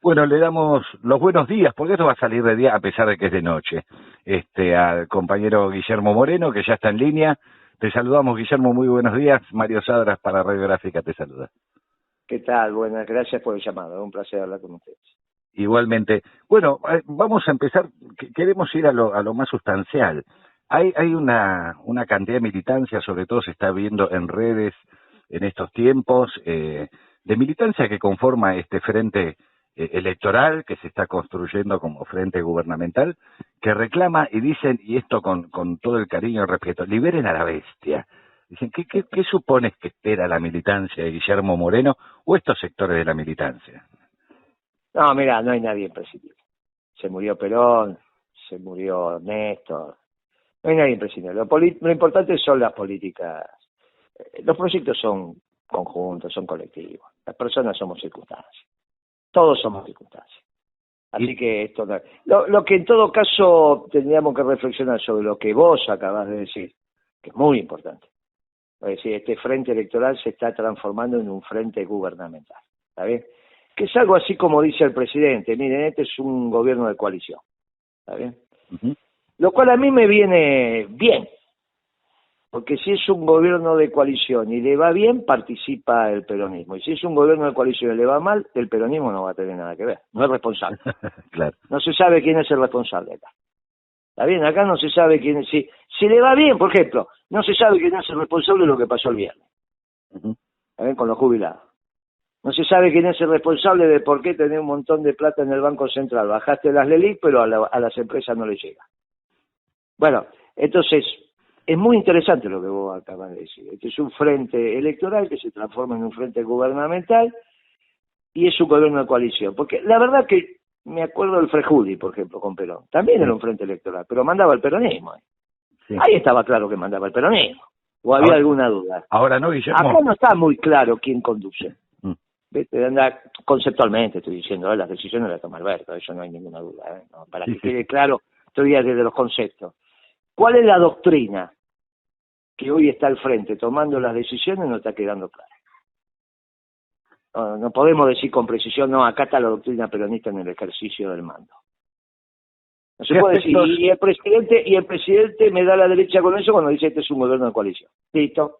Bueno, le damos los buenos días, porque esto va a salir de día a pesar de que es de noche. Al compañero Guillermo Moreno, que ya está en línea. Te saludamos, Guillermo, muy buenos días. Mario Sadras para Radiográfica te saluda. ¿Qué tal? Buenas, gracias por el llamado. Un placer hablar con ustedes. Igualmente. Bueno, vamos a empezar. Queremos ir a lo más sustancial. Hay una cantidad de militancia, sobre todo se está viendo en redes en estos tiempos, de militancia que conforma este frente electoral que se está construyendo como frente gubernamental, que reclama y dicen, y esto con todo el cariño y respeto, liberen a la bestia. Dicen, ¿qué supones que espera la militancia de Guillermo Moreno o estos sectores de la militancia? No, mira, no hay nadie imprescindible. Se murió Perón, se murió Néstor. No hay nadie imprescindible. Lo importante son las políticas. Los proyectos son conjuntos, son colectivos. Las personas somos circunstancias. Todos somos circunstancias. Así que esto no... Lo que en todo caso tendríamos que reflexionar sobre lo que vos acabás de decir, que es muy importante. Es decir, este frente electoral se está transformando en un frente gubernamental. ¿Está bien? Que es algo así como dice el presidente. Miren, este es un gobierno de coalición. ¿Está bien? Uh-huh. Lo cual a mí me viene bien. Porque si es un gobierno de coalición y le va bien, participa el peronismo. Y si es un gobierno de coalición y le va mal, el peronismo no va a tener nada que ver. No es responsable. Claro. No se sabe quién es el responsable acá. ¿Está bien? Acá no se sabe quién es. Si le va bien, por ejemplo, no se sabe quién es el responsable de lo que pasó el viernes. Uh-huh. ¿Está bien? Con los jubilados. No se sabe quién es el responsable de por qué tener un montón de plata en el Banco Central. Bajaste las LELIC, pero a las empresas no les llega. Bueno, entonces... Es muy interesante lo que vos acabas de decir. Este es un frente electoral que se transforma en un frente gubernamental y es un gobierno de coalición. Porque la verdad que me acuerdo del Frejudi, por ejemplo, con Perón. También era un frente electoral, pero mandaba el peronismo. Sí. Ahí estaba claro que mandaba el peronismo. ¿O había alguna duda? Ahora no, Guillermo. Acá no está muy claro quién conduce. Conceptualmente estoy diciendo, las decisiones las toma Alberto, eso no hay ninguna duda. No, para que quede claro, estoy desde los conceptos. ¿Cuál es la doctrina que hoy está al frente tomando las decisiones? No está quedando claro. No podemos decir con precisión, no, acá está la doctrina peronista en el ejercicio del mando. No se puede decir, y el presidente me da la derecha con eso cuando dice este es un gobierno de coalición. Listo,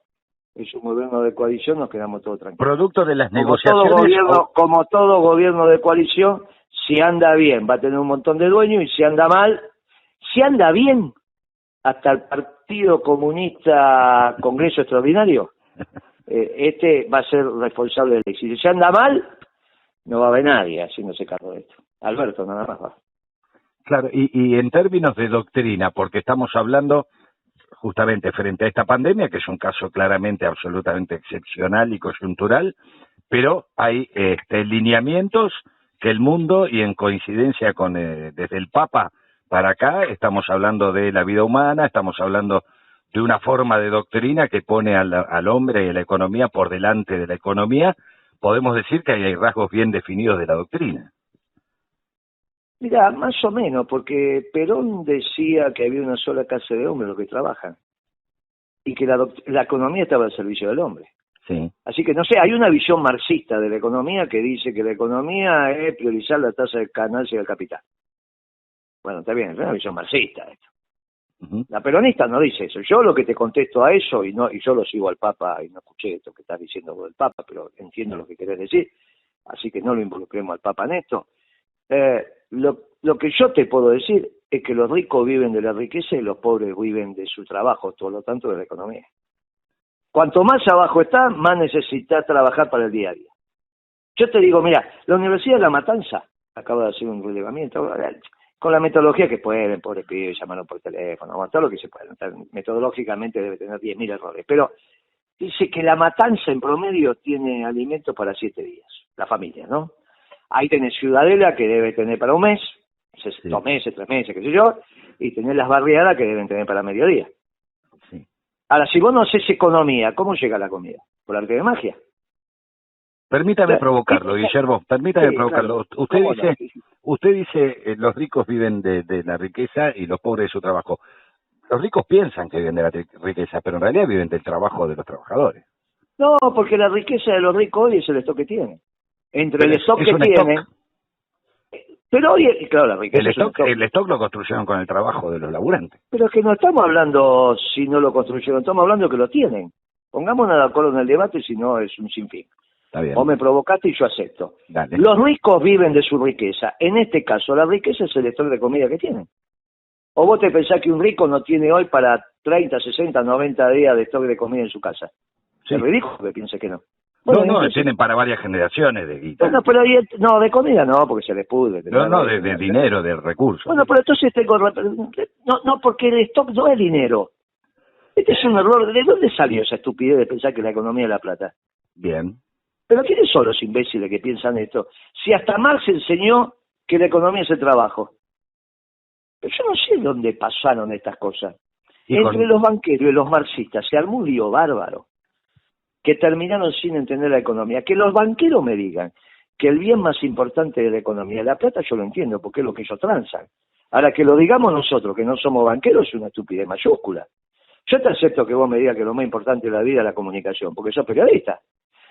es un gobierno de coalición, nos quedamos todos tranquilos. Producto de las negociaciones. Como todo gobierno de coalición, si anda bien va a tener un montón de dueños y si anda mal, si anda bien, hasta el Partido Comunista Congreso Extraordinario, este va a ser responsable del éxito. Si se anda mal, no va a haber nadie haciéndose cargo de esto. Alberto nada más va. Claro, y en términos de doctrina, porque estamos hablando justamente frente a esta pandemia, que es un caso claramente absolutamente excepcional y coyuntural, pero hay lineamientos que el mundo, y en coincidencia con desde el Papa para acá, estamos hablando de la vida humana, estamos hablando de una forma de doctrina que pone al hombre y a la economía por delante de la economía. Podemos decir que hay rasgos bien definidos de la doctrina. Mira, más o menos, porque Perón decía que había una sola clase de hombres, los que trabajan, y que la economía estaba al servicio del hombre. Sí. Así que, no sé, hay una visión marxista de la economía que dice que la economía es priorizar la tasa de ganancia del capital. Bueno, está bien, es una visión marxista esto. Uh-huh. La peronista no dice eso. Yo lo que te contesto a eso, y yo lo sigo al Papa, y no escuché esto que estás diciendo vos del Papa, pero entiendo lo que querés decir, así que no lo involucremos al Papa en esto. Lo que yo te puedo decir es que los ricos viven de la riqueza y los pobres viven de su trabajo, por lo tanto de la economía. Cuanto más abajo está, más necesitas trabajar para el día a día. Yo te digo, mira, la Universidad de La Matanza acaba de hacer un relevamiento con la metodología que pueden, pobre pibe, llamarlo por teléfono, todo lo que se puede. Metodológicamente debe tener 10.000 errores, pero dice que La Matanza en promedio tiene alimentos para 7 días, la familia, ¿no? Ahí tenés Ciudadela, que debe tener para un mes, 2 meses, 3 meses, qué sé yo, y tenés las barriadas que deben tener para mediodía. Sí. Ahora, si vos no haces economía, ¿cómo llega la comida? ¿Por arte de magia? Permítame provocarlo, Guillermo, permítame provocarlo. Claro. Usted dice los ricos viven de la riqueza y los pobres de su trabajo. Los ricos piensan que viven de la riqueza, pero en realidad viven del trabajo de los trabajadores. No, porque la riqueza de los ricos hoy es el stock que tienen. Entre el stock que tienen, Pero hoy, claro, la riqueza el stock lo construyeron con el trabajo de los laburantes. Pero es que no estamos hablando si no lo construyeron, estamos hablando que lo tienen. Pongámonos de acuerdo en el debate, si no es un sinfín. Está bien. O me provocaste y yo acepto. Dale. Los ricos viven de su riqueza. En este caso, la riqueza es el stock de comida que tienen. ¿O vos te pensás que un rico no tiene hoy para 30, 60, 90 días de stock de comida en su casa? Sí. Es ridículo que piense que no. Bueno, entonces, tienen para varias generaciones de guita. Bueno, pero no, de comida no, porque se les pudre. No, de dinero, de recursos. Bueno, pero entonces no, porque el stock no es dinero. Este es un error. ¿De dónde salió esa estupidez de pensar que la economía es la plata? Bien. Pero ¿quiénes son los imbéciles que piensan esto? Si hasta Marx enseñó que la economía es el trabajo. Pero yo no sé dónde pasaron estas cosas. Entre los banqueros y los marxistas se armó un lío bárbaro, que terminaron sin entender la economía. Que los banqueros me digan que el bien más importante de la economía es la plata, yo lo entiendo, porque es lo que ellos transan. Ahora, que lo digamos nosotros, que no somos banqueros, es una estupidez mayúscula. Yo te acepto que vos me digas que lo más importante de la vida es la comunicación, porque sos periodista.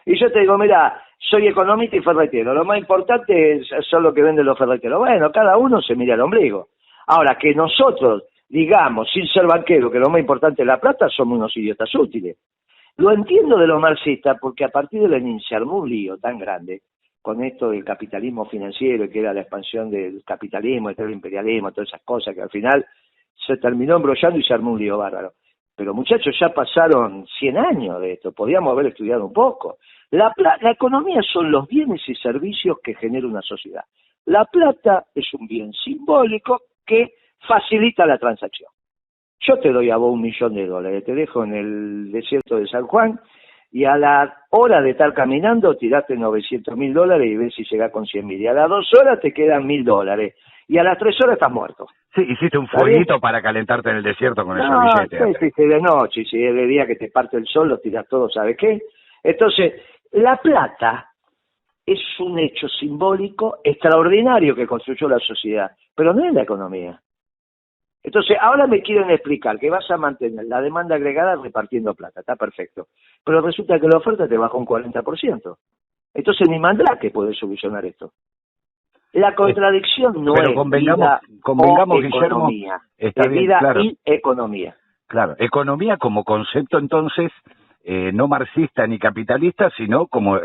Y yo te digo, mira, soy economista y ferretero, lo más importante son lo que venden los ferreteros. Bueno, cada uno se mira al ombligo. Ahora, que nosotros digamos, sin ser banquero, que lo más importante es la plata, somos unos idiotas útiles. Lo entiendo de los marxistas, porque a partir de Lenin se armó un lío tan grande con esto del capitalismo financiero, que era la expansión del capitalismo, del imperialismo, todas esas cosas, que al final se terminó embrollando y se armó un lío bárbaro. Pero muchachos, ya pasaron 100 años de esto, podríamos haber estudiado un poco. La economía son los bienes y servicios que genera una sociedad. La plata es un bien simbólico que facilita la transacción. Yo te doy a vos $1.000.000, te dejo en el desierto de San Juan y a la hora de estar caminando tiraste $900.000 y ves si llegás con 100.000. Y a las 2 horas te quedan $1.000 y a las 3 horas estás muerto. Sí, hiciste un fueguito para calentarte en el desierto con esos billetes. Sí, de noche, y si es de día que te parte el sol, lo tiras todo, ¿sabes qué? Entonces, la plata es un hecho simbólico extraordinario que construyó la sociedad, pero no es la economía. Entonces, ahora me quieren explicar que vas a mantener la demanda agregada repartiendo plata, está perfecto. Pero resulta que la oferta te baja un 40%. Entonces, ni Mandrake puede solucionar esto. La contradicción no es vida o economía, es vida y economía. Claro, economía como concepto entonces no marxista ni capitalista, sino como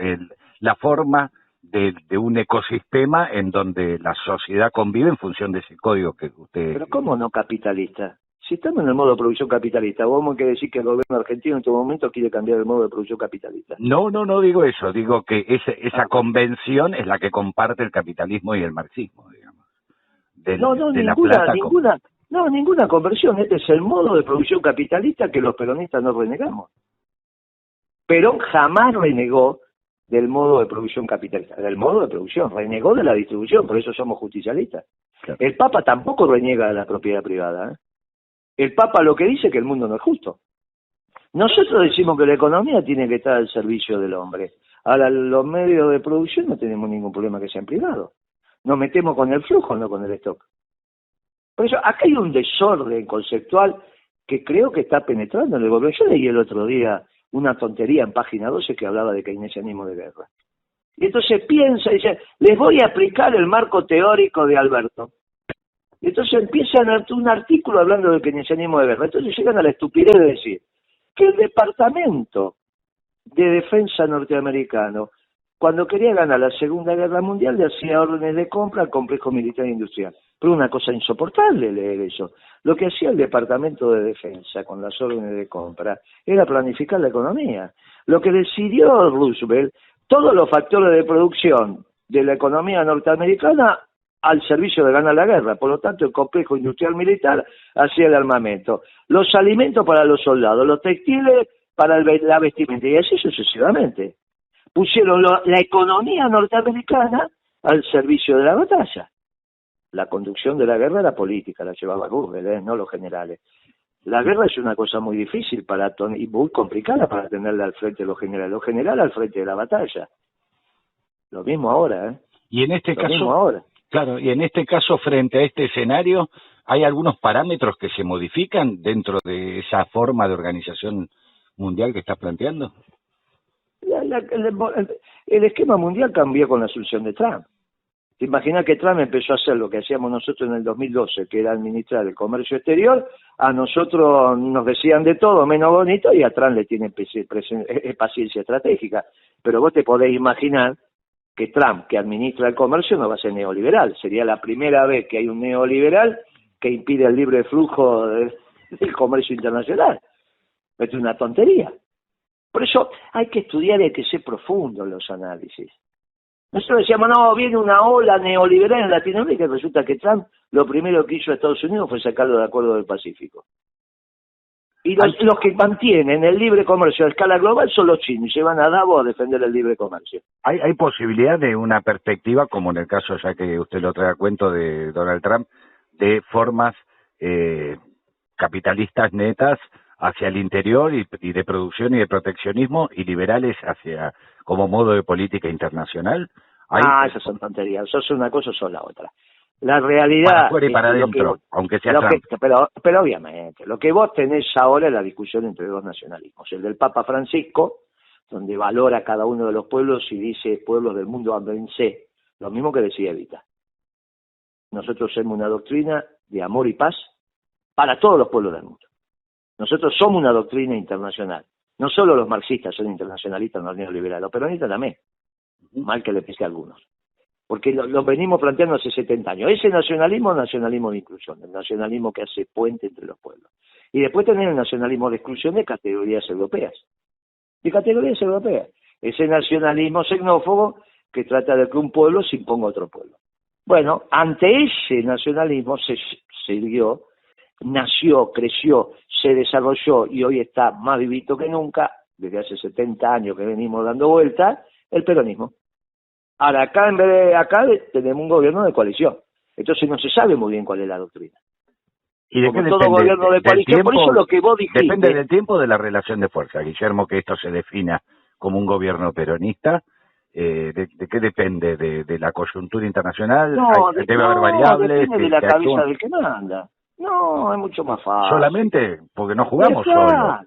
la forma de un ecosistema en donde la sociedad convive en función de ese código que usted... Pero ¿cómo no capitalista? Si estamos en el modo de producción capitalista, vos me querés decir que el gobierno argentino en este momento quiere cambiar el modo de producción capitalista. No digo eso, digo que esa convención es la que comparte el capitalismo y el marxismo, digamos. Ninguna conversión, este es el modo de producción capitalista que los peronistas no renegamos. Perón jamás renegó del modo de producción capitalista, del modo de producción, renegó de la distribución, por eso somos justicialistas. Claro. El Papa tampoco reniega de la propiedad privada, ¿eh? El Papa lo que dice es que el mundo no es justo. Nosotros decimos que la economía tiene que estar al servicio del hombre. Ahora, los medios de producción no tenemos ningún problema que sean privados. Nos metemos con el flujo, no con el stock. Por eso, acá hay un desorden conceptual que creo que está penetrando en el gobierno. Yo leí el otro día una tontería en página 12 que hablaba de keynesianismo de guerra. Y entonces piensa y dice, les voy a aplicar el marco teórico de Alberto. Y entonces empiezan un artículo hablando del keynesianismo de guerra. Entonces llegan a la estupidez de decir que el Departamento de Defensa norteamericano, cuando quería ganar la Segunda Guerra Mundial, le hacía órdenes de compra al complejo militar e industrial. Pero una cosa insoportable leer eso. Lo que hacía el Departamento de Defensa con las órdenes de compra era planificar la economía. Lo que decidió Roosevelt, todos los factores de producción de la economía norteamericana al servicio de ganar la guerra. Por lo tanto, el complejo industrial militar hacía el armamento, los alimentos para los soldados, los textiles para la vestimenta, y así sucesivamente. Pusieron la economía norteamericana al servicio de la batalla. La conducción de la guerra era política, la llevaba Roosevelt, no los generales. La guerra es una cosa muy difícil y muy complicada para tenerla al frente de los generales al frente de la batalla. Lo mismo ahora, ¿eh? Y en este caso, claro, y en este caso, frente a este escenario, ¿hay algunos parámetros que se modifican dentro de esa forma de organización mundial que estás planteando? El esquema mundial cambió con la asunción de Trump. Te imaginas que Trump empezó a hacer lo que hacíamos nosotros en el 2012, que era administrar el comercio exterior. A nosotros nos decían de todo menos bonito, y a Trump le tienen paciencia estratégica. Pero vos te podés imaginar que Trump, que administra el comercio, no va a ser neoliberal. Sería la primera vez que hay un neoliberal que impide el libre flujo del comercio internacional. Es una tontería. Por eso hay que estudiar y hay que ser profundo en los análisis. Nosotros decíamos, no, viene una ola neoliberal en Latinoamérica, y resulta que Trump lo primero que hizo a Estados Unidos fue sacarlo del Acuerdo del Pacífico. Y los que mantienen el libre comercio a escala global son los chinos, y se van a Davos a defender el libre comercio. ¿Hay posibilidad de una perspectiva, como en el caso, ya que usted lo trae a cuento, de Donald Trump, de formas capitalistas netas hacia el interior y de producción y de proteccionismo, y liberales hacia como modo de política internacional? Esas son tonterías. Eso es una cosa o son la otra. La realidad... Para afuera y para adentro, aunque sea Trump. Pero obviamente, lo que vos tenés ahora es la discusión entre dos nacionalismos. El del Papa Francisco, donde valora a cada uno de los pueblos y dice, pueblos del mundo, ámense. Lo mismo que decía Evita. Nosotros somos una doctrina de amor y paz para todos los pueblos del mundo. Nosotros somos una doctrina internacional. No solo los marxistas son internacionalistas, no neoliberales, los peronistas también. Mal que le pese a algunos. Porque lo venimos planteando hace 70 años. Ese nacionalismo es nacionalismo de inclusión, el nacionalismo que hace puente entre los pueblos. Y después tener el nacionalismo de exclusión de categorías europeas. Ese nacionalismo xenófobo que trata de que un pueblo se imponga a otro pueblo. Bueno, ante ese nacionalismo nació, creció, se desarrolló y hoy está más vivito que nunca, desde hace 70 años que venimos dando vueltas, el peronismo. Ahora, acá tenemos un gobierno de coalición, entonces no se sabe muy bien cuál es la doctrina. ¿Y de qué todo gobierno de coalición, por eso lo que vos dijiste... Depende del tiempo de la relación de fuerza, Guillermo, que esto se defina como un gobierno peronista. ¿De qué depende? ¿De la coyuntura internacional? ¿Debe haber variables? Depende de la cabeza del que manda. No, es mucho más fácil. ¿Solamente? Porque no jugamos solo.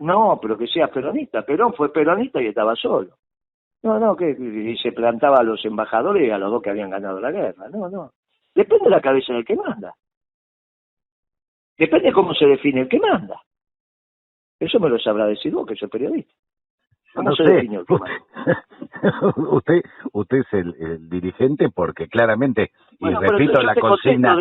No, pero que seas peronista. Perón fue peronista y estaba solo. Y se plantaba a los embajadores y a los dos que habían ganado la guerra. No. Depende de la cabeza del que manda. Depende cómo se define el que manda. Eso me lo sabrá decir vos, que sos periodista. ¿Cómo se define el que manda? Usted es el dirigente, porque claramente, y repito la consigna,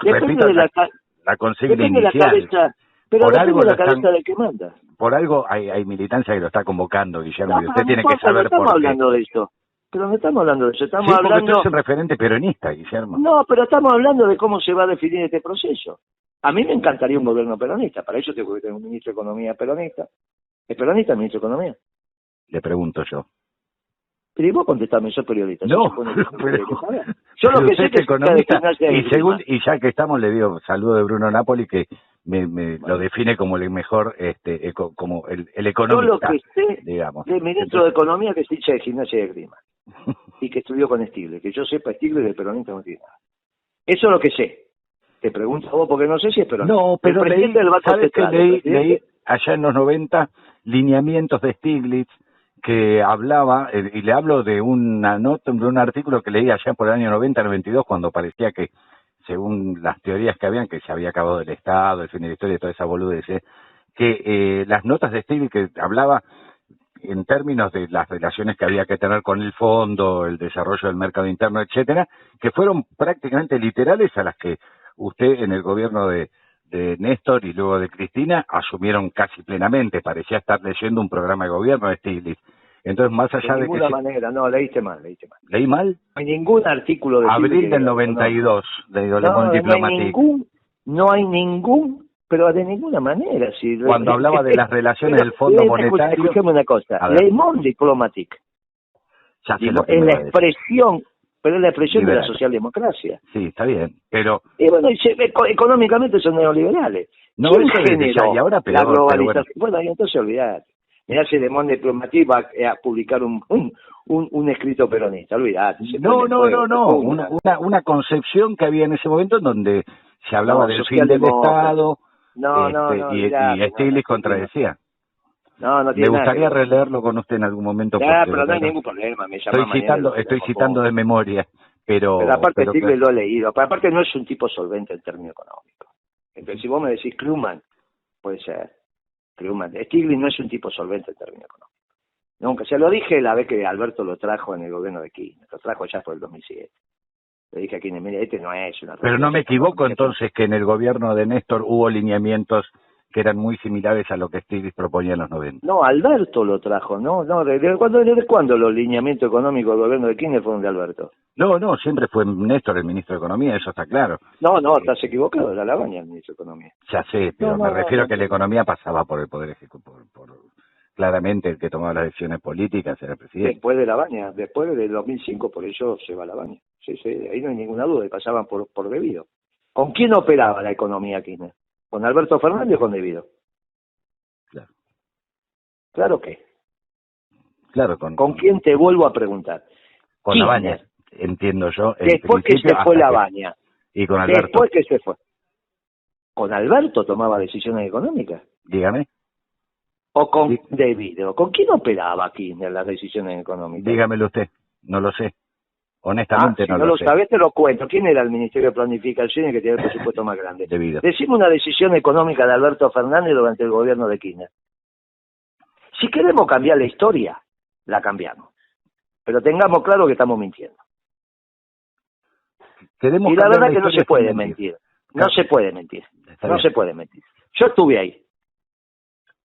depende de la consigna inicial. De la cabeza, pero depende de la cabeza del que manda. Por algo hay militancia que lo está convocando, Guillermo, y usted tiene que saber por qué. Estamos hablando de eso. Pero no estamos hablando de eso. Estamos hablando... porque usted es un referente peronista, Guillermo. No, pero estamos hablando de cómo se va a definir este proceso. A mí me encantaría un gobierno peronista. Para eso tengo que tener un ministro de Economía peronista. ¿Es peronista el ministro de Economía? Le pregunto yo. Pero y vos contestame, sos periodista. No, pero yo lo que sé que economista, y ya que estamos, le digo saludo de Bruno Napoli, que me lo define como el mejor, como el economista. Yo lo que sé digamos. del ministro de Economía, que es hincha de Gimnasia y Esgrima y que estudió con Stiglitz, que yo sepa, Stiglitz del peronista no tiene nada. Eso es lo que sé. Te pregunto a vos porque no sé si es peronista. No, pero leí allá en los 90 lineamientos de Stiglitz que hablaba, y le hablo de una nota, de un artículo que leí allá por el año 90-92, cuando parecía que, según las teorías que habían, que se había acabado el Estado, el fin de la historia y toda esa boludez, que las notas de Stiglitz que hablaba en términos de las relaciones que había que tener con el fondo, el desarrollo del mercado interno, etcétera, que fueron prácticamente literales a las que usted en el gobierno de Néstor y luego de Cristina asumieron casi plenamente. Parecía estar leyendo un programa de gobierno de Stiglitz. Entonces, más allá de ninguna manera, no, leíste mal. ¿Leí mal? No hay ningún artículo de abril del 92 de Le Monde Diplomatique. No hay ningún, pero de ninguna manera. Cuando hablaba de las relaciones del Fondo Monetario... Escúchame una cosa, Le Monde Diplomatique es la expresión... Pero es la expresión de la socialdemocracia. Sí, está bien, pero... Y bueno, económicamente son neoliberales. No, eso generó y ahora peor, la globalización. Bueno, y entonces olvidate. Mirá si Le Monde Diplomatique va a publicar un escrito peronista, olvidate. No, una concepción que había en ese momento en donde se hablaba del fin del Estado, y Stiglitz contradecía. No, no Me tiene nada gustaría que ver. releerlo con usted en algún momento. Ya, Porque pero no hay bueno, ningún problema, me llama mañana. estoy citando de memoria, Pero aparte pero Stiglitz lo he leído. Aparte no es un tipo solvente en términos económicos. Entonces, si vos me decís Krugman, puede ser. Krugman. Stiglitz no es un tipo solvente en términos económicos. Nunca. Se lo dije la vez que Alberto lo trajo en el gobierno de Kirchner. Lo trajo ya por el 2007. Le dije a Kirchner, mire, este no es una pero no me referencia equivoco económica. entonces que en el gobierno de Néstor hubo lineamientos que eran muy similares a lo que Stiglitz proponía en los 90. No, Alberto lo trajo, ¿no? ¿Desde cuándo los lineamientos económicos del gobierno de Kirchner fueron de Alberto? No, siempre fue Néstor el ministro de Economía, eso está claro. No, estás equivocado, era Labaña el ministro de Economía. Ya sé, pero me refiero a que la economía pasaba por el Poder Ejecutivo, claramente el que tomaba las decisiones políticas era el presidente. Después de Labaña, después del 2005, por eso se va Labaña. Sí, ahí no hay ninguna duda, pasaban por Debido. ¿Con quién operaba la economía Kirchner? ¿Con Alberto Fernández o con Debido? Claro. Claro que. Claro, ¿Con quién te vuelvo a preguntar? Con Labaña, entiendo yo. Después que se fue Labaña. Y con Alberto. Después que se fue. ¿Con Alberto tomaba decisiones económicas? Dígame. ¿O con Debido? ¿Con quién operaba Kirchner las decisiones económicas? Dígamelo usted, no lo sé. Honestamente si no lo sabés, te lo cuento. ¿Quién era el Ministerio de Planificación y que tiene el presupuesto más grande? Debido. Decime una decisión económica de Alberto Fernández durante el gobierno de Kirchner. Si queremos cambiar la historia, la cambiamos. Pero tengamos claro que estamos mintiendo. Y la verdad que no se puede mentir. No se puede mentir. No se puede mentir. Yo estuve ahí.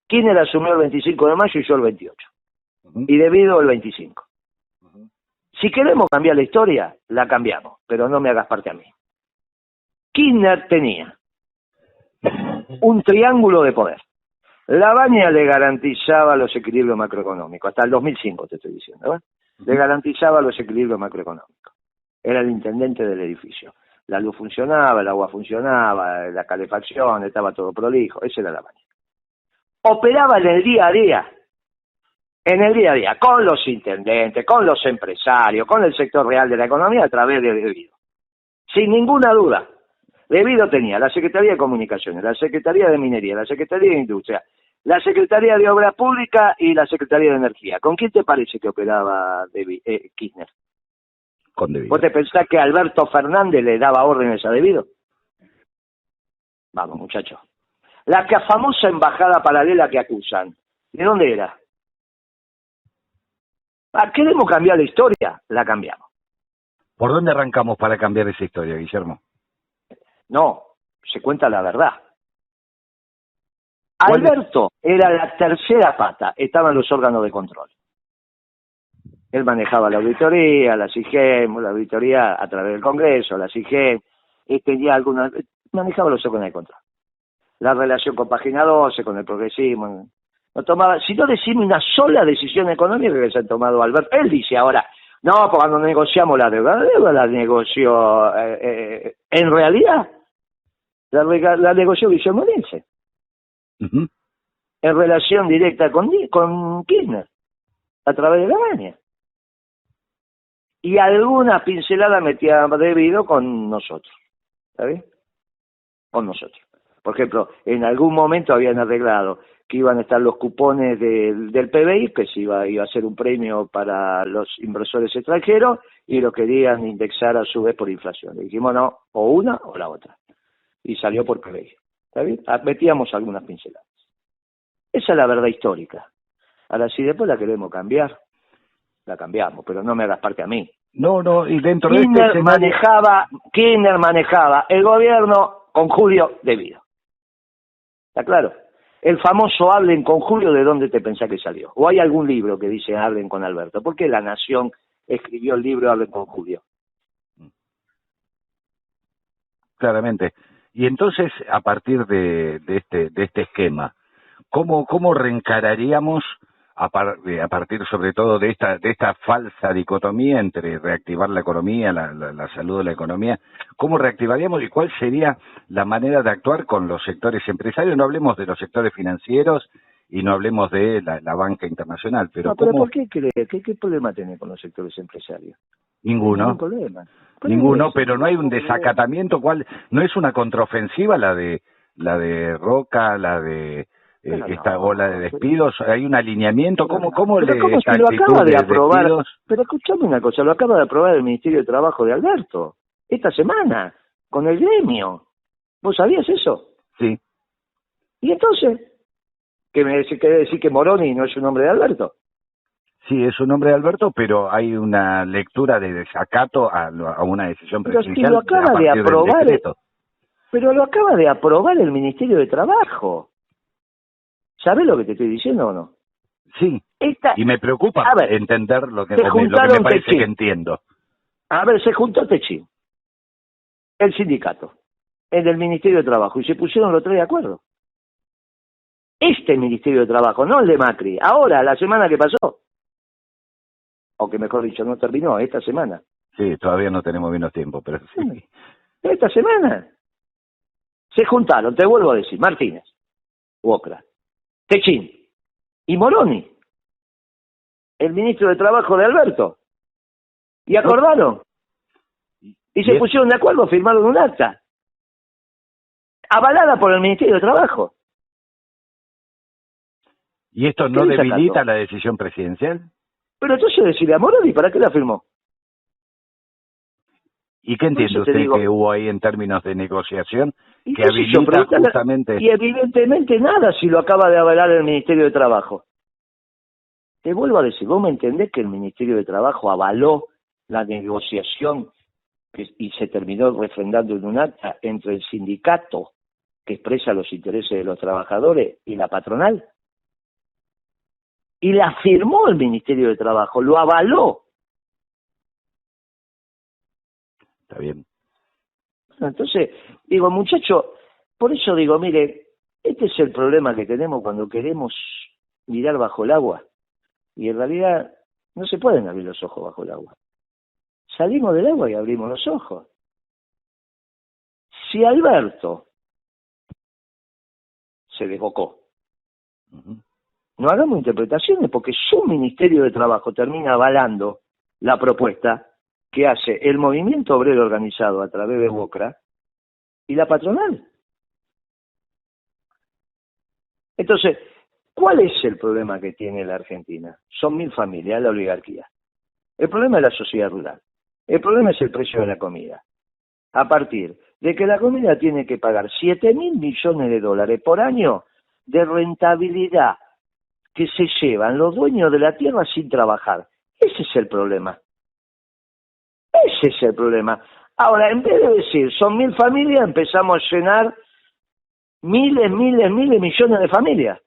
Kirchner asumió el 25 de mayo y yo el 28. Y Debido el 25. Si queremos cambiar la historia, la cambiamos, pero no me hagas parte a mí. Kirchner tenía un triángulo de poder. Labaña le garantizaba los equilibrios macroeconómicos, hasta el 2005 te estoy diciendo, ¿eh? Le garantizaba los equilibrios macroeconómicos. Era el intendente del edificio. La luz funcionaba, el agua funcionaba, la calefacción, estaba todo prolijo, ese era Labaña. Operaba en el día a día. En el día a día, con los intendentes, con los empresarios, con el sector real de la economía a través de Debido. Sin ninguna duda. Debido tenía la Secretaría de Comunicaciones, la Secretaría de Minería, la Secretaría de Industria, la Secretaría de Obras Públicas y la Secretaría de Energía. ¿Con quién te parece que operaba Kirchner? Con Debido. ¿Vos te pensás que Alberto Fernández le daba órdenes a Debido? Vamos, muchachos. La famosa embajada paralela que acusan, ¿de dónde era? ¿Queremos cambiar la historia? La cambiamos. ¿Por dónde arrancamos para cambiar esa historia, Guillermo? No, se cuenta la verdad. Alberto era la tercera pata, estaban los órganos de control. Él manejaba la auditoría, la SIGEM, la auditoría a través del Congreso, la SIGEM, manejaba los órganos de control. La relación con Página 12, con el progresismo. No tomaba, si no decime una sola decisión económica que se ha tomado Alberto. Él dice ahora, no, porque cuando negociamos la deuda la negoció, en realidad, la negoció Guillermo Lince. En relación directa con Kirchner, a través de Labaña. Y algunas pinceladas metía Debido con nosotros. ¿Está bien? Con nosotros. Por ejemplo, en algún momento habían arreglado que iban a estar los cupones del PBI, que se iba a ser un premio para los inversores extranjeros, y lo querían indexar a su vez por inflación. Le dijimos no, o una o la otra. Y salió por PBI. ¿Está bien? Metíamos algunas pinceladas. Esa es la verdad histórica. Ahora, si después la queremos cambiar, la cambiamos, pero no me hagas parte a mí. No, y dentro de Kirchner manejaba el gobierno con Julio Debido. ¿Está claro? El famoso hablen con Julio, ¿de dónde te pensás que salió? ¿O hay algún libro que dice hablen con Alberto? ¿Por qué La Nación escribió el libro Hablen con Julio? Claramente. Y entonces, a partir de este esquema, ¿cómo reencararíamos a partir sobre todo de esta falsa dicotomía entre reactivar la economía, la salud de la economía? ¿Cómo reactivaríamos y cuál sería la manera de actuar con los sectores empresarios? No hablemos de los sectores financieros y no hablemos de la banca internacional, pero ¿pero por qué crees? ¿Qué problema tiene con los sectores empresarios? Ninguno. Ningún problema. Ninguno, pero no hay un desacatamiento. ¿Cuál? No es una contraofensiva la de Roca, la de esta ola de despidos? ¿Hay un alineamiento? ¿Cómo pero le ¿cómo esta si lo actitud acaba de de aprobar? despidos? Pero escuchame una cosa, lo acaba de aprobar el Ministerio de Trabajo de Alberto, esta semana, con el gremio. ¿Vos sabías eso? Sí. ¿Y entonces? ¿Qué quiere decir que Moroni no es un nombre de Alberto? Sí, es un nombre de Alberto, pero hay una lectura de desacato a una decisión Pero si presidencial lo a acaba de partir del aprobar, decreto. pero lo acaba de aprobar el Ministerio de Trabajo. ¿Sabés lo que te estoy diciendo o no? Sí, y me preocupa A ver, entender lo que se me juntaron parece Techín. que entiendo. A ver, se juntó Techín, el sindicato, el del Ministerio de Trabajo, y se pusieron los tres de acuerdo. Este Ministerio de Trabajo, no el de Macri. Ahora, la semana que pasó. O que mejor dicho, no terminó, esta semana. Sí, todavía no tenemos bien los tiempos, pero sí. Esta semana. Se juntaron, te vuelvo a decir, Martínez, Wokra, Techín y Moroni, el ministro de Trabajo de Alberto. Y acordaron. Y se pusieron de acuerdo, firmaron un acta. Avalada por el Ministerio de Trabajo. ¿Y esto no debilita la decisión presidencial? Pero entonces decirle a Moroni, ¿para qué la firmó? ¿Y qué entiende usted que hubo ahí en términos de negociación que habilita justamente? Y evidentemente nada si lo acaba de avalar el Ministerio de Trabajo. Te vuelvo a decir, vos me entendés que el Ministerio de Trabajo avaló la negociación y se terminó refrendando en un acta entre el sindicato que expresa los intereses de los trabajadores y la patronal. Y la firmó el Ministerio de Trabajo, lo avaló. Está bien. Entonces, digo, muchacho, por eso digo, mire, este es el problema que tenemos cuando queremos mirar bajo el agua. Y en realidad no se pueden abrir los ojos bajo el agua. Salimos del agua y abrimos los ojos. Si Alberto se desbocó, no hagamos interpretaciones porque su Ministerio de Trabajo termina avalando la propuesta que hace el movimiento obrero organizado a través de Wokra y la patronal. Entonces, ¿cuál es el problema que tiene la Argentina? Son 1000 familias, la oligarquía. El problema es la sociedad rural. El problema es el precio de la comida. A partir de que la comida tiene que pagar 7.000 millones de dólares por año de rentabilidad que se llevan los dueños de la tierra sin trabajar. Ese es el problema. Ese es el problema. Ahora, en vez de decir, son 1000 familias, empezamos a llenar miles, millones de familias.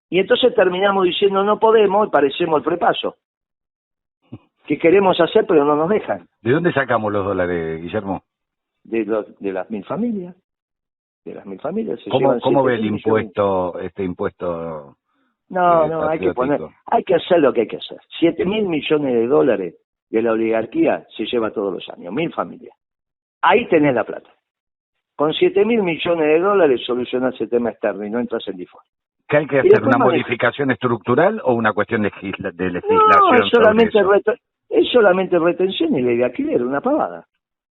Y entonces terminamos diciendo, no podemos, y parecemos el prepaso. Que queremos hacer, pero no nos dejan. ¿De dónde sacamos los dólares, Guillermo? De las 1000 familias. De las 1000 familias. ¿Cómo ve el impuesto, este impuesto? No, hay que hacer lo que hay que hacer. 7.000 millones de dólares de la oligarquía se lleva todos los años, 1000 familias. Ahí tenés la plata. Con 7.000 millones de dólares solucionás el tema externo y no entras en default. ¿Qué hay que hacer? ¿Una modificación estructural o una cuestión de legislación? No, es solamente retención y ley de alquiler, una pavada.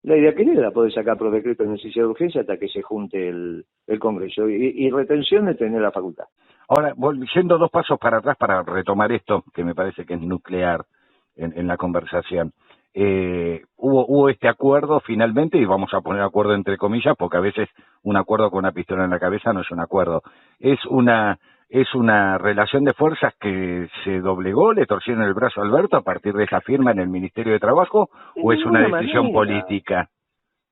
La ley de alquiler la podés sacar por decreto de necesidad de urgencia hasta que se junte el Congreso. Y retención de tener la facultad. Ahora, yendo 2 pasos para atrás para retomar esto, que me parece que es nuclear en la conversación. Hubo este acuerdo finalmente, y vamos a poner acuerdo entre comillas, porque a veces un acuerdo con una pistola en la cabeza no es un acuerdo. Es una relación de fuerzas que se doblegó, le torcieron el brazo a Alberto a partir de esa firma en el Ministerio de Trabajo, ¿o es una decisión política?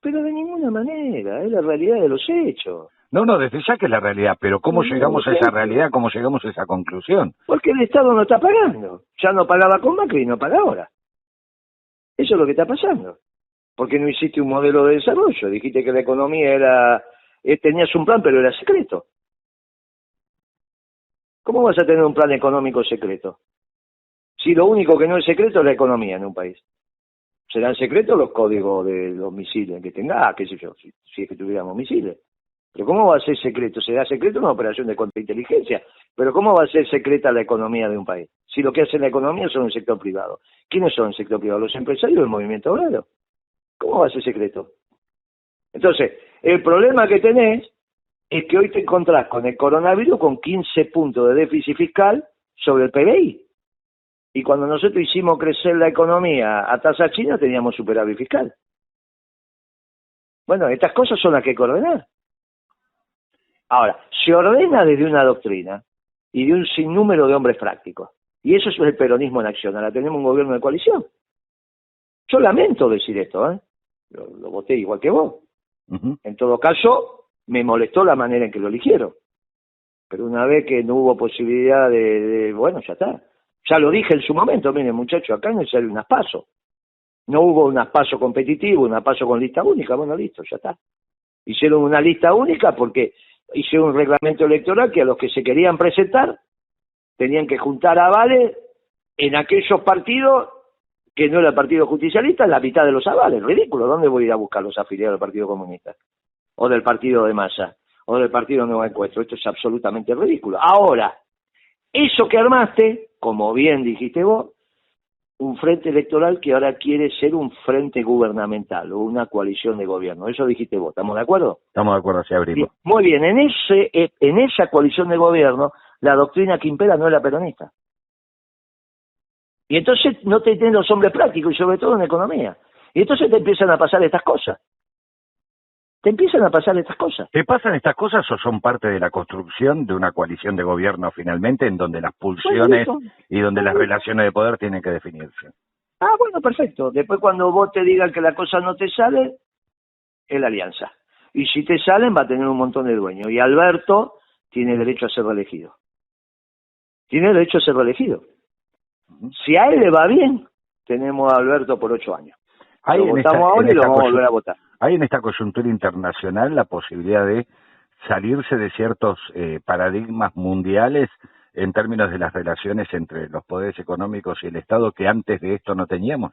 Pero de ninguna manera, es la realidad de los hechos. No, desde ya que es la realidad, pero ¿cómo llegamos a esa realidad? ¿Cómo llegamos a esa conclusión? Porque el Estado no está pagando. Ya no pagaba con Macri y no paga ahora. Eso es lo que está pasando. Porque no hiciste un modelo de desarrollo. Dijiste que la economía tenías un plan, pero era secreto. ¿Cómo vas a tener un plan económico secreto? Si lo único que no es secreto es la economía en un país. Serán secretos los códigos de los misiles que tenga, qué sé yo, si es que tuviéramos misiles. Pero ¿cómo va a ser secreto? Será secreto una operación de contrainteligencia. Pero ¿cómo va a ser secreta la economía de un país? Si lo que hace la economía son el sector privado. ¿Quiénes son el sector privado? Los empresarios del movimiento obrero. ¿Cómo va a ser secreto? Entonces, el problema que tenés es que hoy te encontrás con el coronavirus con 15 puntos de déficit fiscal sobre el PBI. Y cuando nosotros hicimos crecer la economía a tasa china, teníamos superávit fiscal. Bueno, estas cosas son las que hay que ordenar. Ahora, se ordena desde una doctrina y de un sinnúmero de hombres prácticos. Y eso es el peronismo en acción. Ahora tenemos un gobierno de coalición. Yo lamento decir esto, ¿eh? Lo voté igual que vos. En todo caso, me molestó la manera en que lo eligieron. Pero una vez que no hubo posibilidad bueno, ya está. Ya lo dije en su momento, miren muchachos, acá no sale unas pasos. No hubo unas pasos competitivas, unas pasos con lista única, bueno, listo, ya está. Hicieron una lista única porque hicieron un reglamento electoral que a los que se querían presentar tenían que juntar avales en aquellos partidos que no era el Partido Justicialista, la mitad de los avales. Ridículo, ¿dónde voy a ir a buscar los afiliados del Partido Comunista? O del Partido de Massa, o del Partido Nuevo Encuentro. Esto es absolutamente ridículo. Ahora, eso que armaste, como bien dijiste vos, un frente electoral que ahora quiere ser un frente gubernamental o una coalición de gobierno. Eso dijiste vos, ¿estamos de acuerdo? Estamos de acuerdo, sí, abrimos. Muy bien, en esa coalición de gobierno, la doctrina que impera no es la peronista. Y entonces no te tienen los hombres prácticos, y sobre todo en economía. Y entonces te empiezan a pasar estas cosas. Te empiezan a pasar estas cosas. ¿Te pasan estas cosas o son parte de la construcción de una coalición de gobierno finalmente, en donde las pulsiones y donde las relaciones de poder tienen que definirse? Ah, bueno, perfecto. Después cuando vos te digan que la cosa no te sale, es la alianza. Y si te salen, va a tener un montón de dueños. Y Alberto tiene derecho a ser reelegido. Tiene derecho a ser reelegido. Si a él le va bien, tenemos a Alberto por 8 años. Lo votamos ahora y lo vamos a volver a votar. ¿Hay en esta coyuntura internacional la posibilidad de salirse de ciertos paradigmas mundiales en términos de las relaciones entre los poderes económicos y el Estado que antes de esto no teníamos?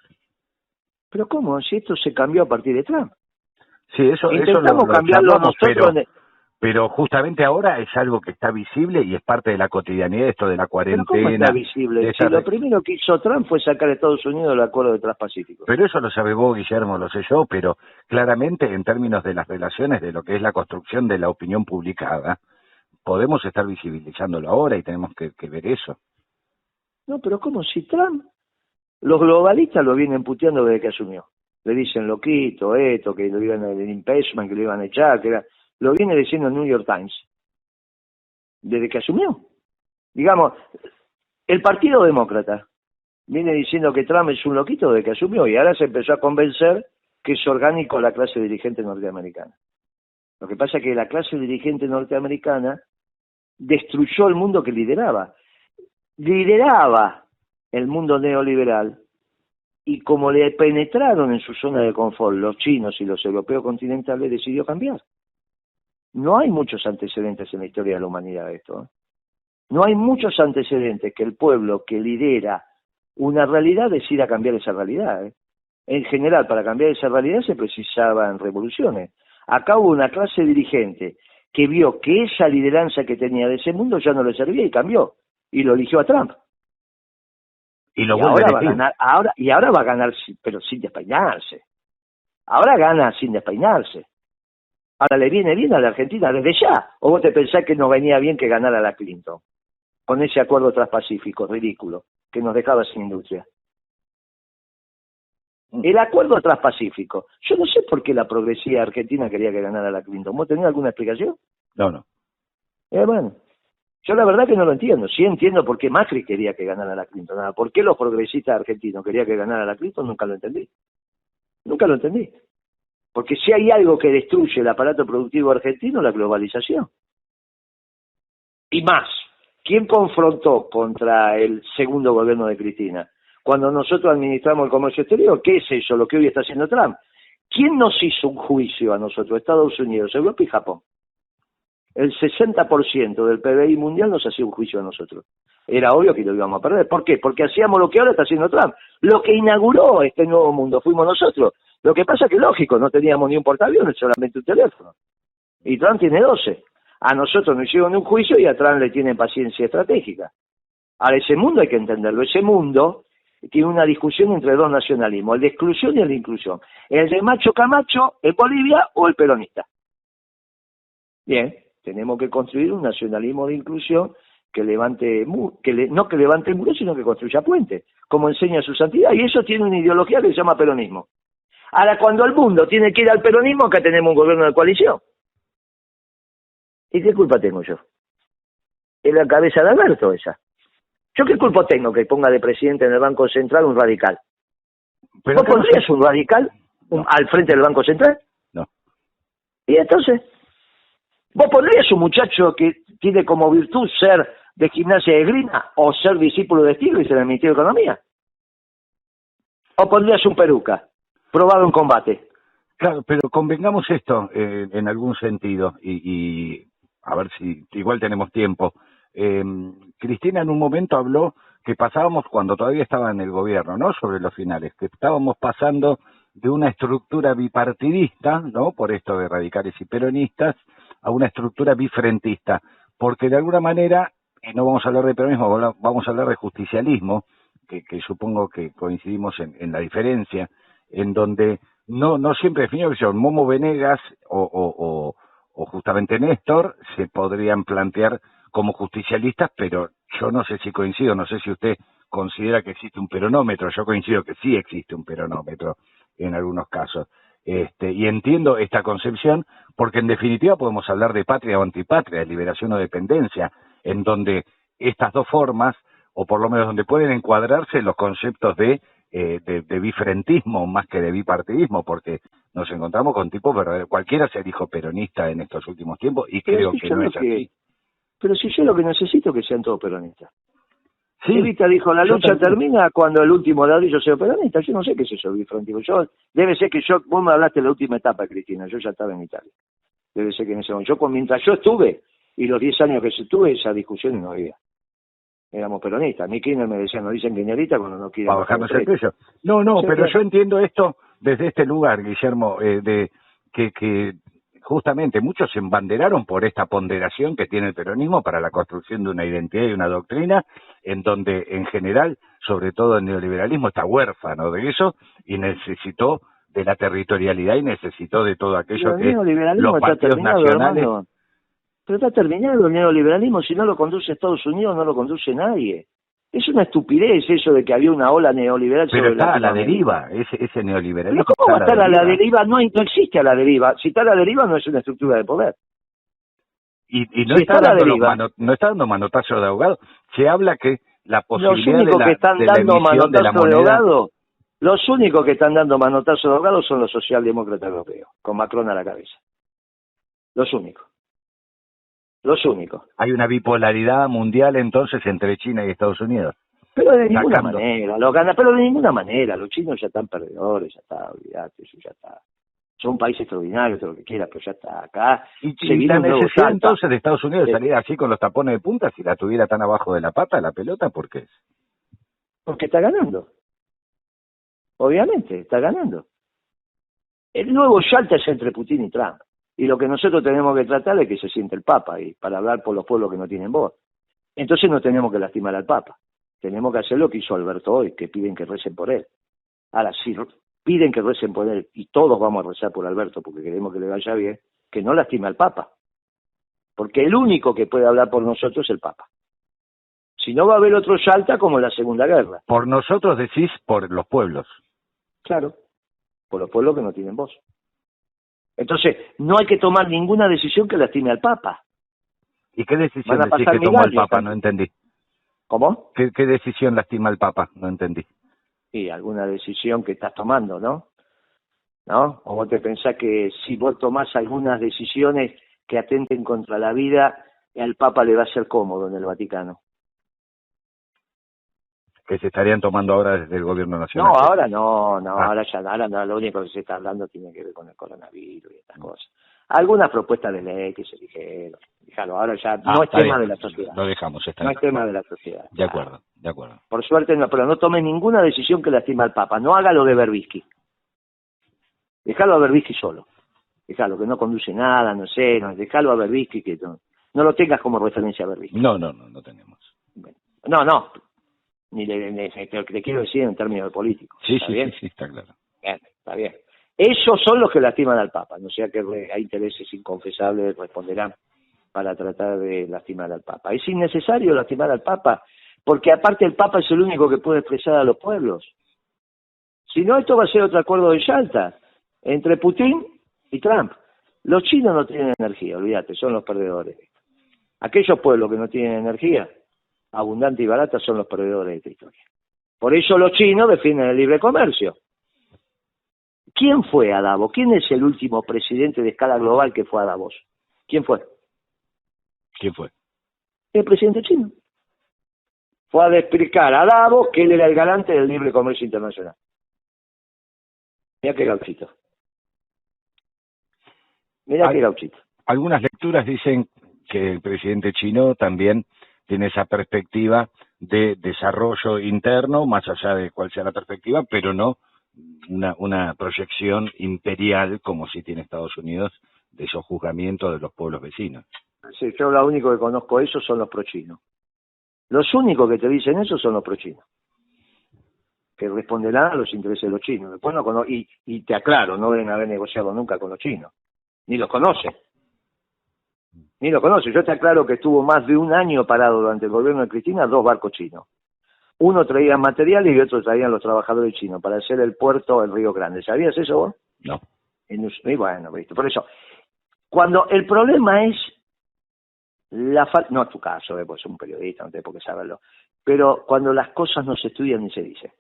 ¿Pero cómo? Si esto se cambió a partir de Trump. Sí, eso intentamos lo cambiarlo charlamos, nosotros. pero justamente ahora es algo que está visible y es parte de la cotidianidad, esto de la cuarentena. ¿Pero cómo está visible? Si lo primero que hizo Trump fue sacar a Estados Unidos del acuerdo de Transpacífico. Pero eso lo sabe vos, Guillermo, lo sé yo, pero claramente en términos de las relaciones, de lo que es la construcción de la opinión publicada, podemos estar visibilizándolo ahora y tenemos que ver eso. No, pero ¿cómo? Si Trump, los globalistas lo vienen puteando desde que asumió. Le dicen loquito, esto, que lo iban a el impeachment, que lo iban a echar, que era... Lo viene diciendo el New York Times desde que asumió. Digamos, el Partido Demócrata viene diciendo que Trump es un loquito desde que asumió y ahora se empezó a convencer que es orgánico la clase dirigente norteamericana. Lo que pasa es que la clase dirigente norteamericana destruyó el mundo que lideraba. Lideraba el mundo neoliberal y como le penetraron en su zona de confort los chinos y los europeos continentales, decidió cambiar. No hay muchos antecedentes en la historia de la humanidad de esto. No hay muchos antecedentes que el pueblo que lidera una realidad decida cambiar esa realidad. En general, para cambiar esa realidad se precisaban revoluciones. Acá hubo una clase dirigente que vio que esa lideranza que tenía de ese mundo ya no le servía y cambió. Y lo eligió a Trump. Y ahora va a ganar, ahora va a ganar, pero sin despeinarse. Ahora gana sin despeinarse. Ahora le viene bien a la Argentina desde ya. ¿O vos te pensás que nos venía bien que ganara la Clinton? Con ese acuerdo transpacífico ridículo que nos dejaba sin industria. El acuerdo transpacífico. Yo no sé por qué la progresía argentina quería que ganara la Clinton. ¿Vos tenés alguna explicación? No. Bueno, yo la verdad que no lo entiendo. Sí entiendo por qué Macri quería que ganara la Clinton. Nada, ¿por qué los progresistas argentinos querían que ganara la Clinton? Nunca lo entendí. Nunca lo entendí. Porque si hay algo que destruye el aparato productivo argentino, la globalización. Y más, ¿quién confrontó contra el segundo gobierno de Cristina? Cuando nosotros administramos el comercio exterior, ¿qué es eso? Lo que hoy está haciendo Trump. ¿Quién nos hizo un juicio a nosotros? Estados Unidos, Europa y Japón. El 60% del PBI mundial nos hacía un juicio a nosotros. Era obvio que lo íbamos a perder. ¿Por qué? Porque hacíamos lo que ahora está haciendo Trump. Lo que inauguró este nuevo mundo fuimos nosotros. Lo que pasa es que, lógico, no teníamos ni un portaaviones, solamente un teléfono. Y Trump tiene 12. A nosotros nos hicieron un juicio y a Trump le tienen paciencia estratégica. Ahora, ese mundo hay que entenderlo. Ese mundo tiene una discusión entre dos nacionalismos, el de exclusión y el de inclusión. El de macho camacho, el Bolivia o el peronista. Bien. Tenemos que construir un nacionalismo de inclusión que levante, no que levante el muro, sino que construya puentes, como enseña su santidad. Y eso tiene una ideología que se llama peronismo. Ahora, cuando el mundo tiene que ir al peronismo, acá tenemos un gobierno de coalición. ¿Y qué culpa tengo yo? Es la cabeza de Alberto esa. ¿Yo qué culpa tengo que ponga de presidente en el Banco Central un radical? Pero ¿Vos pondrías un radical al frente del Banco Central? No. ¿Y entonces? ¿Vos pondrías un muchacho que tiene como virtud ser de Gimnasia de Esgrima o ser discípulo de Stiglitz en el Ministerio de Economía? ¿O pondrías un peruca, probado en combate? Claro, pero convengamos esto en algún sentido y a ver si igual tenemos tiempo. Cristina en un momento habló que pasábamos, cuando todavía estaba en el gobierno, ¿no?, sobre los finales, que estábamos pasando de una estructura bipartidista, ¿no?, por esto de radicales y peronistas, a una estructura bifrentista, porque de alguna manera, no vamos a hablar de peronismo, vamos a hablar de justicialismo, que supongo que coincidimos en la diferencia, en donde no siempre definió que son Momo Venegas o justamente Néstor se podrían plantear como justicialistas, pero yo no sé si coincido, no sé si usted considera que existe un peronómetro, yo coincido que sí existe un peronómetro en algunos casos. Y entiendo esta concepción, porque en definitiva podemos hablar de patria o antipatria, de liberación o dependencia, en donde estas dos formas, o por lo menos donde pueden encuadrarse los conceptos de bifrentismo más que de bipartidismo, porque nos encontramos con tipos verdaderos. Cualquiera se dijo peronista en estos últimos tiempos y creo que no es así. Pero si yo lo que necesito es que sean todos peronistas. Sí, Evita dijo, la lucha termina cuando el último ladrillo sea peronista. Yo no sé qué es eso, bifrentismo. Debe ser que vos me hablaste de la última etapa, Cristina, yo ya estaba en Italia. Debe ser que en ese momento, mientras yo estuve, y los 10 años que estuve, esa discusión no había. Éramos peronistas. A mí Kirchner me decía, no dicen kirchnerita cuando no quieren. Para bajarnos el precio. No, sí, pero claro. Yo entiendo esto desde este lugar, Guillermo, de que justamente muchos se embanderaron por esta ponderación que tiene el peronismo para la construcción de una identidad y una doctrina, en donde en general, sobre todo el neoliberalismo, está huérfano de eso y necesitó de la territorialidad y necesitó de todo aquello que los partidos nacionales... Hermano. Pero está terminado el neoliberalismo, si no lo conduce Estados Unidos, no lo conduce nadie. Es una estupidez eso de que había una ola neoliberal. Pero está a la deriva, ese neoliberalismo. ¿Pero cómo va a estar a la deriva? No existe a la deriva. Si está a la deriva no es una estructura de poder. Y no, si está no está dando manotazo de ahogado. Se habla que la posibilidad de la emisión de la moneda... Los únicos que están dando manotazo de ahogado son los socialdemócratas europeos, con Macron a la cabeza. Los únicos. Los únicos. Hay una bipolaridad mundial entonces entre China y Estados Unidos. Pero de ninguna manera, los chinos ya están perdedores, ya está, olvídate, eso ya está. Son países extraordinarios, todo lo que quiera, pero ya está acá. ¿Y la necesidad entonces de Estados Unidos de salir así con los tapones de punta si la tuviera tan abajo de la pata, la pelota? ¿Por qué? Porque está ganando. Obviamente, está ganando. El nuevo Yalta es entre Putin y Trump. Y lo que nosotros tenemos que tratar es que se siente el Papa, y para hablar por los pueblos que no tienen voz. Entonces no tenemos que lastimar al Papa. Tenemos que hacer lo que hizo Alberto hoy, que piden que recen por él. Ahora, si piden que recen por él, y todos vamos a rezar por Alberto porque queremos que le vaya bien, que no lastime al Papa. Porque el único que puede hablar por nosotros es el Papa. Si no va a haber otro Yalta como en la Segunda Guerra. Por nosotros decís por los pueblos. Claro, por los pueblos que no tienen voz. Entonces, no hay que tomar ninguna decisión que lastime al Papa. ¿Y qué decisión decís que tomó el Papa? No entendí. ¿Cómo? ¿Qué decisión lastima al Papa? No entendí. Y alguna decisión que estás tomando, ¿no? ¿No? ¿O vos te pensás que si vos tomás algunas decisiones que atenten contra la vida, al Papa le va a ser cómodo en el Vaticano? Que se estarían tomando ahora desde el gobierno nacional. No, ahora no, ahora no, lo único que se está hablando tiene que ver con el coronavirus y estas cosas. Algunas propuestas de ley que se dijeron, déjalo, ahora ya no es tema de la sociedad. Lo dejamos, está no es tema de la sociedad. De acuerdo, de acuerdo. Por suerte no, pero no tome ninguna decisión que lastima al Papa, no haga lo de Berbisky. Déjalo a Berbisky solo. Déjalo, que no conduce nada, no sé, déjalo a Berbisky, que no lo tengas como referencia a Berbisky. No tenemos. No. Ni le quiero decir en términos políticos. Sí, está claro. Bien, está bien. Esos son los que lastiman al Papa, no sea que hay intereses inconfesables, responderán. para tratar de lastimar al Papa. Es innecesario lastimar al Papa, porque aparte el Papa es el único que puede expresar a los pueblos. Si no, esto va a ser otro acuerdo de Yalta, entre Putin y Trump. Los chinos no tienen energía, olvídate, son los perdedores. Aquellos pueblos que no tienen energía, abundante y barata, son los perdedores de esta historia. Por eso los chinos defienden el libre comercio. ¿Quién fue a Davos? ¿Quién es el último presidente de escala global que fue a Davos? ¿Quién fue? ¿Quién fue? El presidente chino. Fue a explicar a Davos que él era el garante del libre comercio internacional. Mira qué gauchito. Mira qué gauchito. Algunas lecturas dicen que el presidente chino también tiene esa perspectiva de desarrollo interno, más allá de cuál sea la perspectiva, pero no una proyección imperial como sí tiene Estados Unidos de sojuzgamiento de los pueblos vecinos. Sí, yo lo único que conozco eso son los prochinos. Los únicos que te dicen eso son los prochinos, que responderán a los intereses de los chinos. Después no y te aclaro, no deben haber negociado nunca con los chinos, ni los conocen. Ni lo conoce. Yo te aclaro que estuvo más de un año parado durante el gobierno de Cristina 2 barcos chinos. Uno traía materiales y otro traían los trabajadores chinos para hacer el puerto en Río Grande. ¿Sabías eso vos? No. Y bueno, ¿viste? Por eso, cuando el problema es la falta, no es tu caso, pues es un periodista, no tenés por qué saberlo, pero cuando las cosas no se estudian ni se dicen.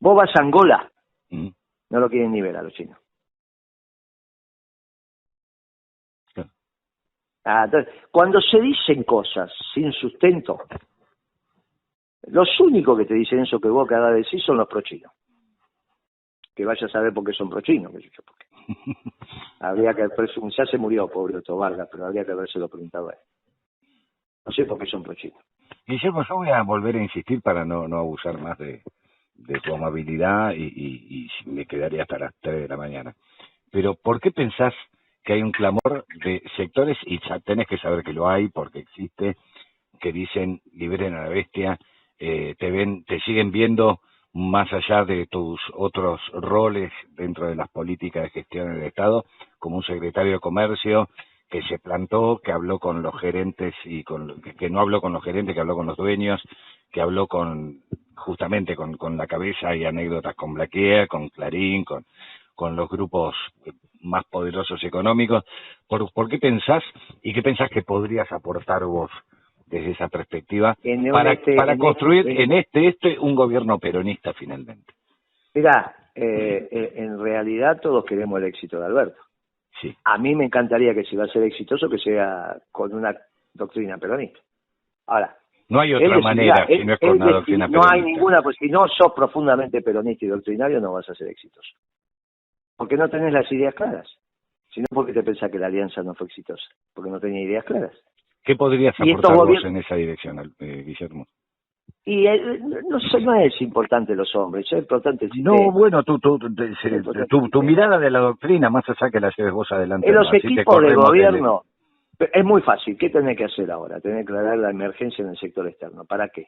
Vos vas a Angola, no lo quieren ni ver a los chinos. Entonces, cuando se dicen cosas sin sustento, los únicos que te dicen eso que vos acabas de decir son los prochinos. Que vaya a saber por qué son prochinos, que yo porque habría que ya se murió, pobre Otto Vargas, pero habría que habérselo preguntado a él. No sé por qué son prochinos. Guillermo, yo voy a volver a insistir para no abusar más de tu amabilidad y me quedaría hasta las 3 de la mañana. Pero ¿por qué pensás que hay un clamor de sectores, y ya tenés que saber que lo hay porque existe, que dicen liberen a la bestia, te siguen viendo más allá de tus otros roles dentro de las políticas de gestión del Estado, como un secretario de Comercio que se plantó, que habló con los gerentes y que no habló con los gerentes, que habló con los dueños, que habló justamente con la cabeza y anécdotas con Blaquier, con Clarín, con los grupos más poderosos económicos. ¿Por qué pensás y qué pensás que podrías aportar vos desde esa perspectiva para construir un gobierno peronista finalmente? Mirá, en realidad todos queremos el éxito de Alberto. Sí. A mí me encantaría que si va a ser exitoso que sea con una doctrina peronista. Ahora, no hay otra manera si no es con una doctrina peronista. No hay ninguna, pues si no sos profundamente peronista y doctrinario no vas a ser exitoso. Porque no tenés las ideas claras. Si no, ¿por qué te pensás que la alianza no fue exitosa? Porque no tenía ideas claras. ¿Qué podrías aportar vos en esa dirección, Guillermo? Y no es importante los hombres, es importante el sistema. No, bueno, tu mirada de la doctrina, más allá que la lleves vos adelante. En los equipos de gobierno, es muy fácil. ¿Qué tenés que hacer ahora? Tenés que aclarar la emergencia en el sector externo. ¿Para qué?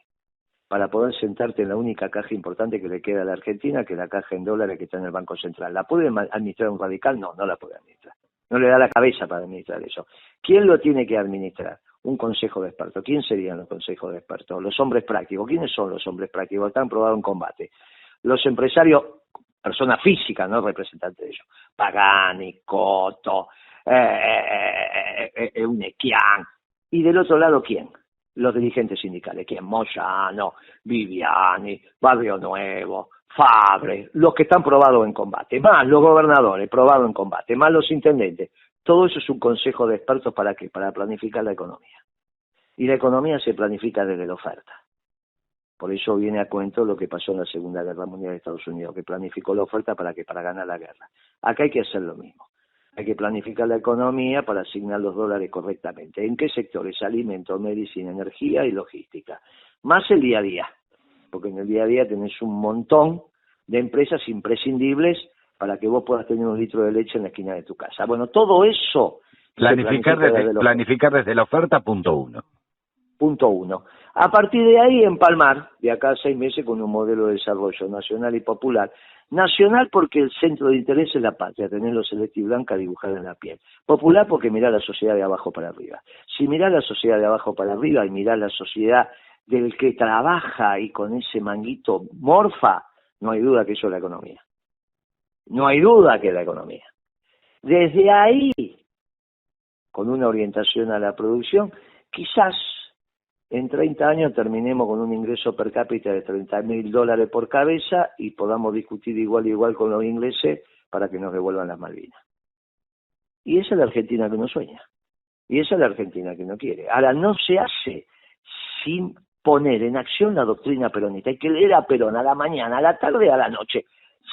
Para poder sentarte en la única caja importante que le queda a la Argentina, que es la caja en dólares que está en el Banco Central. ¿La puede administrar un radical? No, no la puede administrar. No le da la cabeza para administrar eso. ¿Quién lo tiene que administrar? Un consejo de expertos. ¿Quién serían los consejos de expertos? Los hombres prácticos. ¿Quiénes son los hombres prácticos? Están probados en combate. Los empresarios, personas físicas, no representantes de ellos. Pagani, Cotto, Unequian. Y del otro lado, ¿quién? Los dirigentes sindicales. ¿Quién? Moyano, Viviani, Barrio Nuevo, Fabre, los que están probados en combate, más los gobernadores probados en combate, más los intendentes. Todo eso es un consejo de expertos. ¿Para qué? Para planificar la economía. Y la economía se planifica desde la oferta. Por eso viene a cuento lo que pasó en la Segunda Guerra Mundial de Estados Unidos, que planificó la oferta para que para ganar la guerra. Acá hay que hacer lo mismo. Hay que planificar la economía para asignar los dólares correctamente. ¿En qué sectores? Alimentos, medicina, energía y logística. Más el día a día. Porque en el día a día tenés un montón de empresas imprescindibles para que vos puedas tener un litro de leche en la esquina de tu casa. Bueno, todo eso... Planificar desde la oferta, punto uno. Punto uno. A partir de ahí, empalmar, de acá a 6 meses, con un modelo de desarrollo nacional y popular, Nacional porque el centro de interés es la patria, tenerlo celeste y blanca dibujada en la piel. Popular porque mirá la sociedad de abajo para arriba. Si mirá la sociedad de abajo para arriba y mirá la sociedad del que trabaja y con ese manguito morfa, no hay duda que eso es la economía. No hay duda que es la economía. Desde ahí, con una orientación a la producción, quizás en 30 años terminemos con un ingreso per cápita de $30.000 por cabeza y podamos discutir igual con los ingleses para que nos devuelvan las Malvinas. Y esa es la Argentina que uno sueña. Y esa es la Argentina que uno quiere. Ahora, no se hace sin poner en acción la doctrina peronista. Hay que leer a Perón a la mañana, a la tarde, a la noche.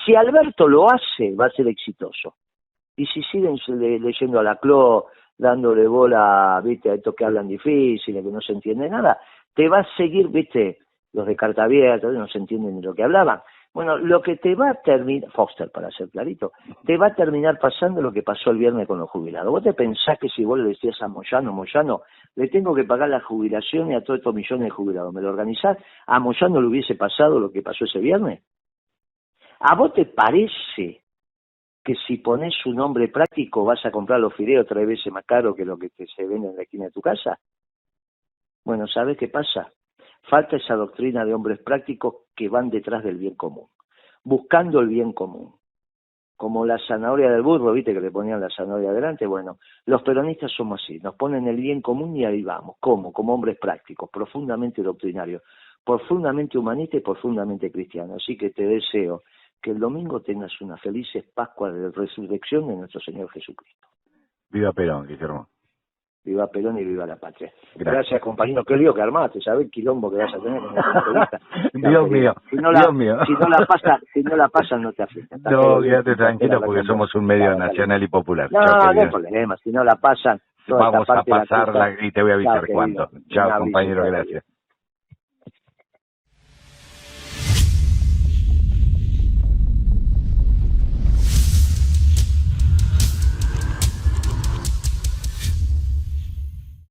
Si Alberto lo hace, va a ser exitoso. Y si siguen leyendo a Laclau, dándole bola, viste, a estos que hablan difícil, que no se entiende nada, te va a seguir, viste, los de carta abierta, no se entienden ni lo que hablaban. Bueno, lo que te va a terminar, Foster para ser clarito, te va a terminar pasando lo que pasó el viernes con los jubilados. ¿Vos te pensás que si vos le decías a Moyano, le tengo que pagar la jubilación y a todos estos millones de jubilados, ¿me lo organizás? ¿A Moyano le hubiese pasado lo que pasó ese viernes? ¿A vos te parece que si pones un nombre práctico vas a comprar los fideos 3 veces más caro que lo que se vende en la esquina de tu casa? Bueno, ¿sabes qué pasa? Falta esa doctrina de hombres prácticos que van detrás del bien común, buscando el bien común. Como la zanahoria del burro, viste que le ponían la zanahoria adelante. Bueno, los peronistas somos así, nos ponen el bien común y ahí vamos. ¿Cómo? Como hombres prácticos, profundamente doctrinarios, profundamente humanistas y profundamente cristianos. Así que te deseo que el domingo tengas una feliz Pascua de resurrección de nuestro Señor Jesucristo. Viva Perón, Guillermo. Viva Perón y viva la patria. Gracias, compañero. Qué lío que armaste, ¿sabes el quilombo que vas a tener con esta entrevista? Dios mío, Dios mío. Si no la pasan, no te afecta. No, quédate tranquilo porque somos un medio nacional y popular. No hay problema. Si no la pasan, vamos a pasarla y te voy a avisar cuándo. Chao, compañero, gracias.